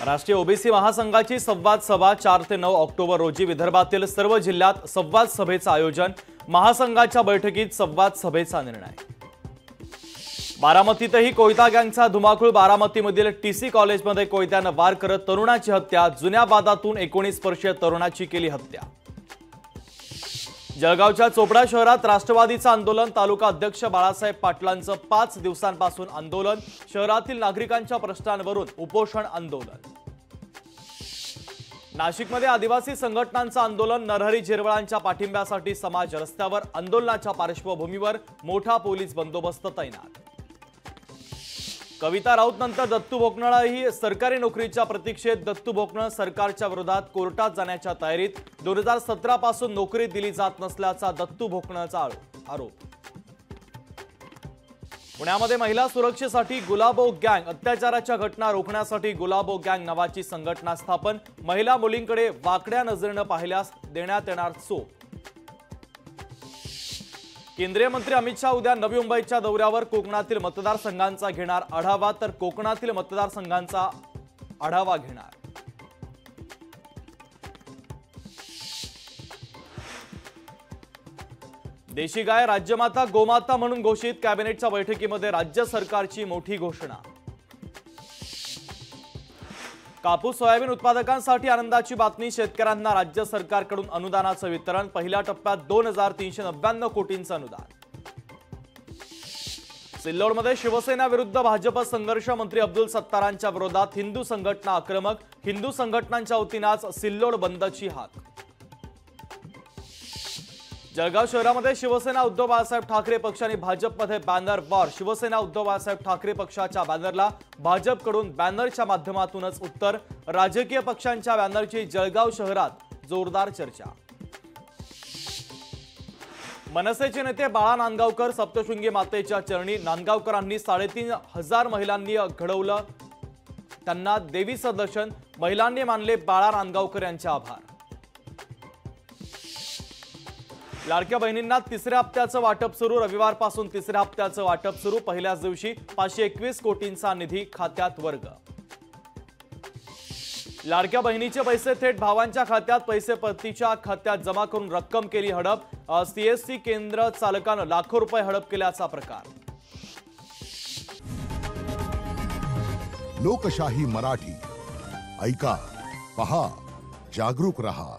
राष्ट्रीय ओबीसी महासंघाची संवाद सभा 4 ते 9 ऑक्टोबर रोजी विदर्भातील सर्व जिल्ह्यात संवाद सभेचं आयोजन। महासंघाच्या बैठकीत संवाद सभेचा निर्णय। बारामतीतही कोयता गँगचा धुमाकूळ। बारामतीमधील टीसी कॉलेजमध्ये कोयत्याने वार करत तरुणाची हत्या। जुन्या वादातून 19 वर्षीय तरुणाची केली हत्या। जळगावच्या चोपडा शहरात राष्ट्रवादीचं आंदोलन। तालुका अध्यक्ष बाळासाहेब पाटलांचं 5 दिवसांपासून आंदोलन। शहरातील नागरिकांच्या प्रश्नांवरून उपोषण आंदोलन। नाशिकमध्ये आदिवासी संघटनांचं आंदोलन। नरहरी झिरवळांच्या पाठिंब्यासाठी समाज रस्त्यावर। आंदोलनाच्या पार्श्वभूमीवर मोठा पोलीस बंदोबस्त तैनात। कविता राऊत नंतर दत्तू भोकनळही सरकारी नोकरीच्या प्रतीक्षेत। दत्तू भोकनळ सरकारच्या विरोधात कोर्टात जाण्याच्या तयारीत। 2017 पासून नोकरी दिली जात नसल्याचा दत्तू भोकनळचा आरोप। पुण्यामध्ये महिला सुरक्षेसाठी गुलाबो गँग। अत्याचाराच्या घटना रोखण्यासाठी गुलाबो गँग नावाची संघटना स्थापन। महिला मुलींकडे वाकड्या नजरेने पाहिल्यास देण्यात येणार चोप। केंद्रीय मंत्री अमित शाह उद्या नवी मुंबईच्या दौऱ्यावर। कोकणातील मतदारसंघांचा घेणार आढावा, तर कोकणातील मतदारसंघांचा आढावा घेणार। देशी गाय राज्यमाता गोमाता म्हणून घोषित। कॅबिनेटच्या बैठकीमध्ये राज्य सरकारची मोठी घोषणा। कापूस सोयाबीन उत्पादकांसाठी आनंदाची बातमी। शेतकऱ्यांना राज्य सरकारकडून अनुदानाचं वितरण। पहिल्या टप्प्यात 2399 कोटींचं अनुदान। सिल्लोडमध्ये शिवसेना विरुद्ध भाजप संघर्ष। मंत्री अब्दुल सत्तारांच्या विरोधात हिंदू संघटना आक्रमक। हिंदू संघटनांच्या वतीने आज सिल्लोड बंदची हाक। जळगाव शहरामध्ये शिवसेना उद्धव बाळासाहेब ठाकरे पक्ष आणि भाजपमध्ये बॅनर वॉर। शिवसेना उद्धव बाळासाहेब ठाकरे पक्षाच्या बॅनरला भाजपकडून बॅनरच्या माध्यमातूनच उत्तर। राजकीय पक्षांच्या बॅनरची जळगाव शहरात जोरदार चर्चा। मनसेचे नेते बाळा नांदगावकर सप्तशृंगी मातेच्या चरणी। नांदगावकरांनी 3500 महिलांनी घडवलं त्यांना देवीचं दर्शन। महिलांनी मानले बाळा नांदगावकर यांचे आभार। लाडक्या बहिणींना तिसऱ्या हप्त्याचं वाटप सुरू। रविवारपासून तिसऱ्या हप्त्याचं वाटप सुरू। पहिल्याच दिवशी 521 कोटींचा निधी खात्यात वर्ग। लाडक्या बहिणीचे पैसे थेट भावांच्या खात्यात। पैसे पतीच्या खात्यात जमा करून रक्कम केली हडप। सीएससी केंद्र चालकानं लाखो रुपये हडप केल्याचा प्रकार। लोकशाही मराठी ऐका, पहा, जागरूक रहा।